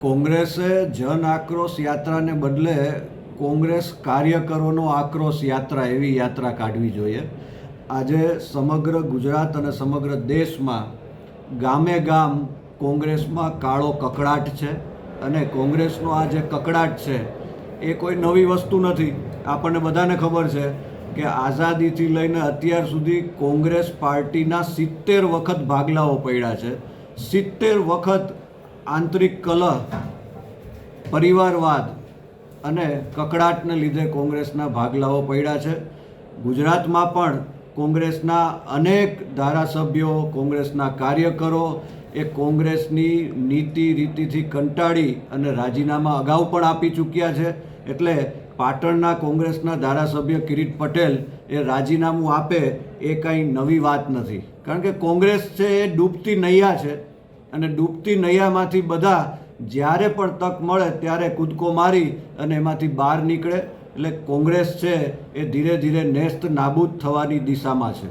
કોંગ્રેસે જન આક્રોશ યાત્રાને બદલે કોંગ્રેસ કાર્યકરોનો આક્રોશ યાત્રા એવી યાત્રા કાઢવી જોઈએ. આજે સમગ્ર ગુજરાત અને સમગ્ર દેશમાં ગામે ગામ કોંગ્રેસમાં કાળો કકળાટ છે અને કોંગ્રેસનો આ જે કકળાટ છે એ કોઈ નવી વસ્તુ નથી. આપણને બધાને ખબર છે કે આઝાદીથી લઈને અત્યાર સુધી કોંગ્રેસ પાર્ટીના 70 વખત ભાગલાઓ પડ્યા છે. 70 વખત આંતરિક કલહ, પરિવારવાદ અને કકળાટને લીધે કોંગ્રેસના ભાગલાઓ પડ્યા છે. ગુજરાતમાં પણ કોંગ્રેસના અનેક ધારાસભ્યો, કોંગ્રેસના કાર્યકરો એ કોંગ્રેસની નીતિ રીતિથી કંટાળી અને રાજીનામા અગાઉ પણ આપી ચૂક્યા છે. એટલે પાટણના કોંગ્રેસના ધારાસભ્ય કિરીટ પટેલ એ રાજીનામું આપે એ કંઈ નવી વાત નથી. કારણ કે કોંગ્રેસ છે એ ડૂબતી નૈયા છે અને ડૂબતી નૈયામાંથી બધા જ્યારે પણ તક મળે ત્યારે કૂદકો મારી અને એમાંથી બહાર નીકળે. એટલે કોંગ્રેસ છે એ ધીરે ધીરે નેસ્ત નાબૂદ થવાની દિશામાં છે.